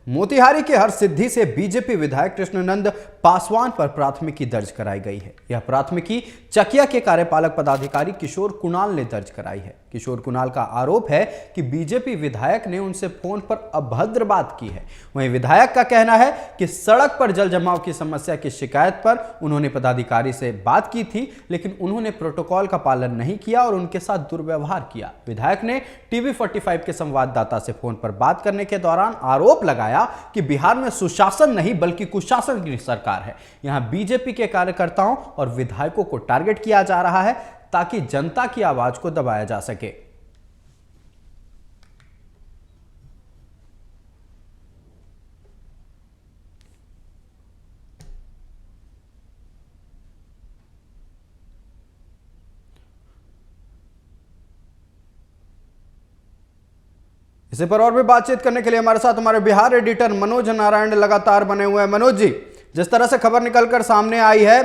मोतिहारी के हरसिद्धि से बीजेपी विधायक कृष्णनंद पासवान पर प्राथमिकी दर्ज कराई गई है। यह प्राथमिकी चकिया के कार्यपालक पदाधिकारी किशोर कुणाल ने दर्ज कराई है। किशोर कुणाल का आरोप है कि बीजेपी विधायक ने उनसे फोन पर अभद्र बात की है। वहीं विधायक का कहना है कि सड़क पर जल जमाव की समस्या की शिकायत पर उन्होंने पदाधिकारी से बात की थी, लेकिन उन्होंने प्रोटोकॉल का पालन नहीं किया और उनके साथ दुर्व्यवहार किया। विधायक ने टीवी 45 के संवाददाता से फोन पर बात करने के दौरान आरोप लगाया कि बिहार में सुशासन नहीं बल्कि कुशासन की सरकार है। यहां बीजेपी के कार्यकर्ताओं और विधायकों को टारगेट किया जा रहा है ताकि जनता की आवाज को दबाया जा सके। इसी पर और भी बातचीत करने के लिए हमारे साथ हमारे बिहार एडिटर मनोज नारायण लगातार बने हुए हैं। मनोज जी, जिस तरह से खबर निकलकर सामने आई है,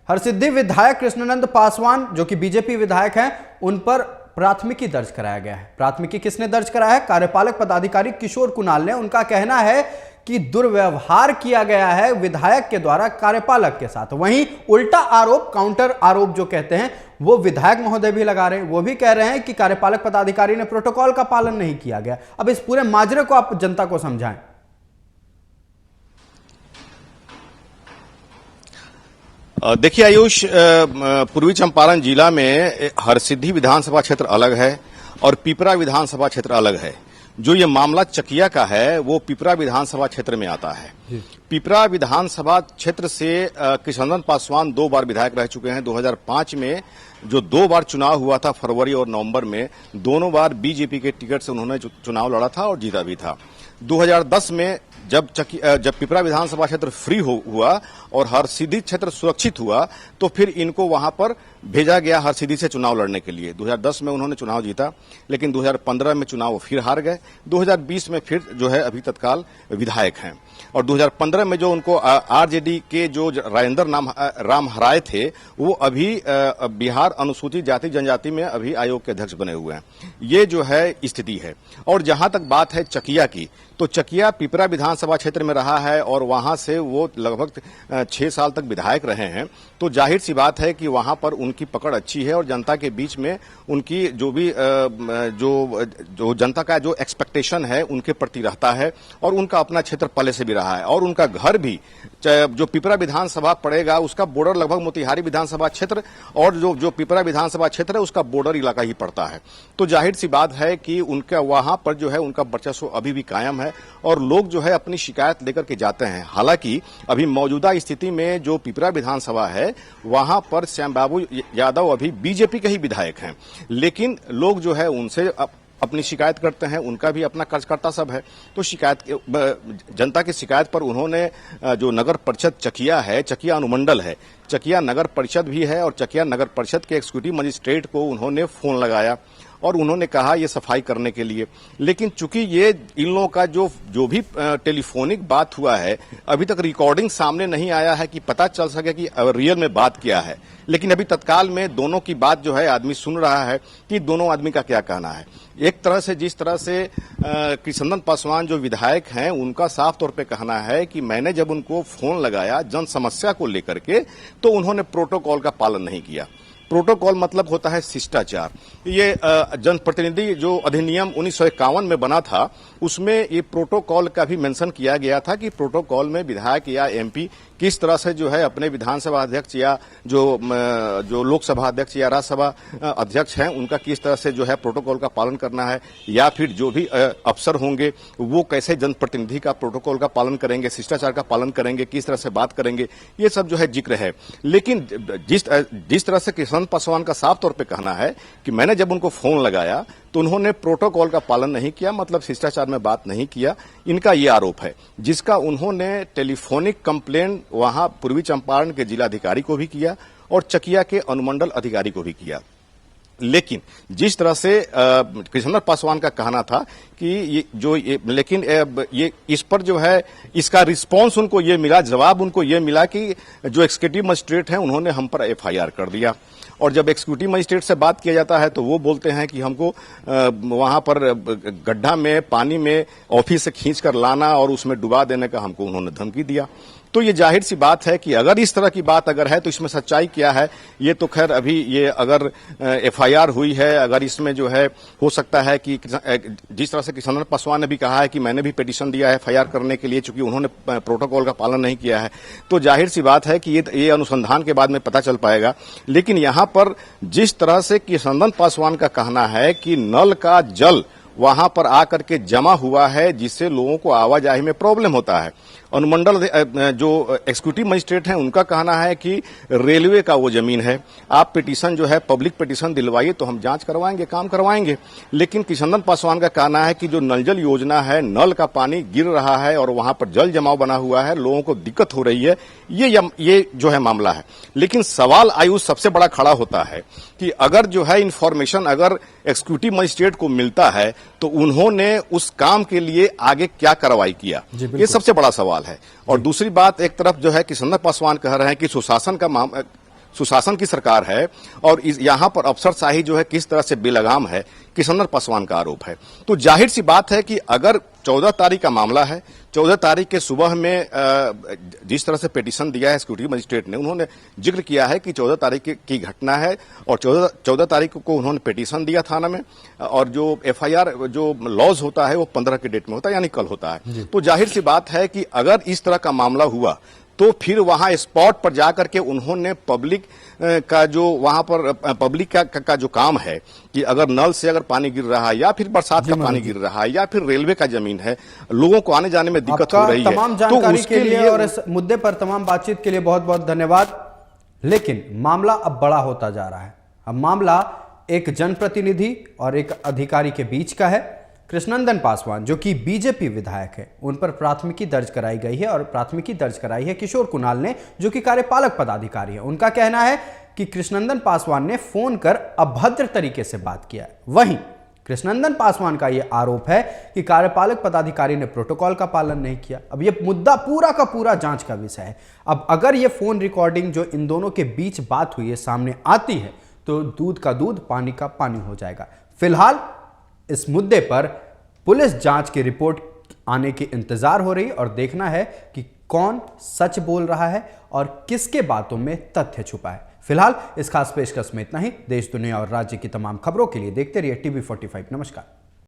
हरसिद्धि विधायक कृष्णनंद पासवान जो कि बीजेपी विधायक हैं, उन पर प्राथमिकी दर्ज कराया गया है। प्राथमिकी किसने दर्ज कराया है? कार्यपालक पदाधिकारी किशोर कुणाल ने। उनका कहना है कि दुर्व्यवहार किया गया है विधायक के द्वारा कार्यपालक के साथ। वहीं उल्टा आरोप, काउंटर आरोप जो कहते हैं, वो विधायक महोदय भी लगा रहे हैं। वो भी कह रहे हैं कि कार्यपालक पदाधिकारी ने प्रोटोकॉल का पालन नहीं किया गया। अब इस पूरे माजरे को आप जनता को समझाएं। देखिए आयुष, पूर्वी चंपारण जिला में हरसिद्धि विधानसभा क्षेत्र अलग है और पिपरा विधानसभा क्षेत्र अलग है। जो ये मामला चकिया का है वो पिपरा विधानसभा क्षेत्र में आता है। पिपरा विधानसभा क्षेत्र से कृष्णनंद पासवान 2 बार विधायक रह चुके हैं। 2005 में जो 2 बार चुनाव हुआ था, फरवरी और नवंबर में, दोनों बार बीजेपी के टिकट से उन्होंने चुनाव लड़ा था और जीता भी था। 2010 में जब पिपरा विधानसभा क्षेत्र फ्री हुआ और हरसिद्धि क्षेत्र सुरक्षित हुआ तो फिर इनको वहां पर भेजा गया हरसिद्धि से चुनाव लड़ने के लिए। 2010 में उन्होंने चुनाव जीता, लेकिन 2015 में चुनाव फिर हार गए। 2020 में फिर जो है अभी तत्काल विधायक हैं और 2015 में जो उनको आरजेडी के जो राजेंद्र राम हराय थे, वो अभी बिहार अनुसूचित जाति जनजाति में अभी आयोग के अध्यक्ष बने हुए हैं। ये जो है स्थिति है। और जहां तक बात है चकिया की, तो चकिया पिपरा विधानसभा क्षेत्र में रहा है और वहां से वो लगभग 6 साल तक विधायक रहे हैं। तो जाहिर सी बात है कि वहां पर उनकी पकड़ अच्छी है और जनता के बीच में उनकी जो भी जो जनता का जो एक्सपेक्टेशन है उनके प्रति रहता है और उनका अपना क्षेत्र पहले से भी रहा है। और उनका घर भी जो पिपरा विधानसभा पड़ेगा उसका बॉर्डर लगभग मोतिहारी विधानसभा क्षेत्र और जो पिपरा विधानसभा क्षेत्र है उसका बॉर्डर इलाका ही पड़ता है। तो जाहिर सी बात है कि उनका वहां पर जो है उनका वर्चस्व अभी भी कायम है और लोग जो है अपनी शिकायत लेकर के जाते हैं। हालांकि अभी मौजूदा स्थिति में जो पिपरा विधानसभा है वहां पर श्याम बाबू यादव अभी बीजेपी के ही विधायक हैं, लेकिन लोग जो है उनसे अपनी शिकायत करते हैं। उनका भी अपना कार्यकर्ता सब है। तो जनता की शिकायत पर उन्होंने जो नगर परिषद चकिया है, चकिया अनुमंडल है, चकिया नगर परिषद भी है और चकिया नगर परिषद के एग्जीक्यूटिव मजिस्ट्रेट को उन्होंने फोन लगाया और उन्होंने कहा ये सफाई करने के लिए। लेकिन चूंकि ये इन लोगों का जो भी टेलीफोनिक बात हुआ है, अभी तक रिकॉर्डिंग सामने नहीं आया है कि पता चल सके कि रियल में बात क्या है। लेकिन अभी तत्काल में दोनों की बात जो है आदमी सुन रहा है कि दोनों आदमी का क्या कहना है। एक तरह से जिस तरह से कृष्णनंद पासवान जो विधायक हैं उनका साफ तौर पे कहना है कि मैंने जब उनको फोन लगाया जन समस्या को लेकर के, तो उन्होंने प्रोटोकॉल का पालन नहीं किया। प्रोटोकॉल मतलब होता है शिष्टाचार। ये जनप्रतिनिधि जो अधिनियम 1951 में बना था उसमें ये प्रोटोकॉल का भी मेंशन किया गया था कि प्रोटोकॉल में विधायक या एमपी किस तरह से जो है अपने विधानसभा अध्यक्ष या जो लोकसभा अध्यक्ष या राज्यसभा अध्यक्ष हैं उनका किस तरह से जो है प्रोटोकॉल का पालन करना है, या फिर जो भी अफसर होंगे वो कैसे जनप्रतिनिधि का प्रोटोकॉल का पालन करेंगे, शिष्टाचार का पालन करेंगे, किस तरह से बात करेंगे, ये सब जो है जिक्र है। लेकिन जिस तरह से कृष्णनंद पासवान का साफ तौर पे कहना है कि मैंने जब उनको फोन लगाया तो उन्होंने प्रोटोकॉल का पालन नहीं किया, मतलब शिष्टाचार में बात नहीं किया, इनका ये आरोप है, जिसका उन्होंने टेलीफोनिक कंप्लेंट वहां पूर्वी चंपारण के जिलाधिकारी को भी किया और चकिया के अनुमंडल अधिकारी को भी किया। लेकिन जिस तरह से कृष्णनंद पासवान का कहना था कि ये इस पर जो है इसका रिस्पांस उनको ये मिला, जवाब उनको ये मिला कि जो एग्जीक्यूटिव मजिस्ट्रेट हैं उन्होंने हम पर एफआईआर कर दिया और जब एग्जीक्यूटिव मजिस्ट्रेट से बात किया जाता है तो वो बोलते हैं कि हमको वहां पर गड्ढा में पानी में ऑफिस से खींच कर लाना और उसमें डुबा देने का हमको उन्होंने धमकी दिया। तो ये जाहिर सी बात है कि अगर इस तरह की बात अगर है तो इसमें सच्चाई क्या है, ये तो खैर अभी ये अगर एफआईआर हुई है, अगर इसमें जो है हो सकता है कि जिस तरह से किशनंदन पासवान ने भी कहा है कि मैंने भी पिटीशन दिया है एफआईआर करने के लिए, चूंकि उन्होंने प्रोटोकॉल का पालन नहीं किया है, तो जाहिर सी बात है कि ये अनुसंधान के बाद में पता चल पाएगा। लेकिन यहां पर जिस तरह से किशनंदन पासवान का कहना है कि नल का जल वहां पर आकर के जमा हुआ है जिससे लोगों को आवाजाही में प्रॉब्लम होता है। अनुमंडल जो एग्जीक्यूटिव मजिस्ट्रेट हैं उनका कहना है कि रेलवे का वो जमीन है, आप पिटीशन जो है पब्लिक पिटीशन दिलवाइए तो हम जांच करवाएंगे, काम करवाएंगे। लेकिन किशनंदन पासवान का कहना है कि जो नल जल योजना है, नल का पानी गिर रहा है और वहां पर जल जमाव बना हुआ है, लोगों को दिक्कत हो रही है, ये जो है मामला है। लेकिन सवाल आयुष सबसे बड़ा खड़ा होता है कि अगर जो है इन्फॉर्मेशन अगर एग्जीक्यूटिव मजिस्ट्रेट को मिलता है तो उन्होंने उस काम के लिए आगे क्या कार्रवाई किया, ये सबसे बड़ा सवाल है। और दूसरी बात, एक तरफ जो है किशनंदन पासवान कह रहे हैं कि सुशासन की सरकार है और यहां पर अफसरशाही जो है किस तरह से बेलगाम है, किशनंदन पासवान का आरोप है। तो जाहिर सी बात है कि अगर 14 तारीख का मामला है, 14 तारीख के सुबह में जिस तरह से पिटीशन दिया है एग्जीक्यूटिव मजिस्ट्रेट ने, उन्होंने जिक्र किया है कि 14 तारीख की घटना है और 14 तारीख को उन्होंने पिटीशन दिया थाना में, और जो एफआईआर जो लॉज होता है वो 15 के डेट में होता है, यानी कल होता है। तो जाहिर सी बात है कि अगर इस तरह का मामला हुआ तो फिर वहां स्पॉट पर जाकर के उन्होंने पब्लिक का जो वहां पर पब्लिक का जो काम है कि अगर नल से अगर पानी गिर रहा है या फिर बरसात का पानी गिर रहा है या फिर रेलवे का जमीन है, लोगों को आने जाने में दिक्कत हो रही है। तमाम जानकारी के लिए और इस मुद्दे पर तमाम बातचीत के लिए बहुत बहुत धन्यवाद। लेकिन मामला अब बड़ा होता जा रहा है। अब मामला एक जनप्रतिनिधि और एक अधिकारी के बीच का है। कृष्णनंदन पासवान जो कि बीजेपी विधायक है, उन पर प्राथमिकी दर्ज कराई गई है और प्राथमिकी दर्ज कराई है किशोर कुणाल ने, जो कि कार्यपालक पदाधिकारी है। उनका कहना है कि कृष्णनंदन पासवान ने फोन कर अभद्र तरीके से बात किया है। वहीं कृष्णनंदन पासवान का यह आरोप है कि कार्यपालक पदाधिकारी ने प्रोटोकॉल का पालन नहीं किया। अब यह मुद्दा पूरा का पूरा जांच का विषय है। अब अगर यह फोन रिकॉर्डिंग जो इन दोनों के बीच बात हुई है सामने आती है तो दूध का दूध पानी का पानी हो जाएगा। फिलहाल इस मुद्दे पर पुलिस जांच की रिपोर्ट आने की इंतजार हो रही और देखना है कि कौन सच बोल रहा है और किसके बातों में तथ्य छुपा है। फिलहाल इस खास पेशकश में इतना ही। देश, दुनिया और राज्य की तमाम खबरों के लिए देखते रहिए TV45। नमस्कार।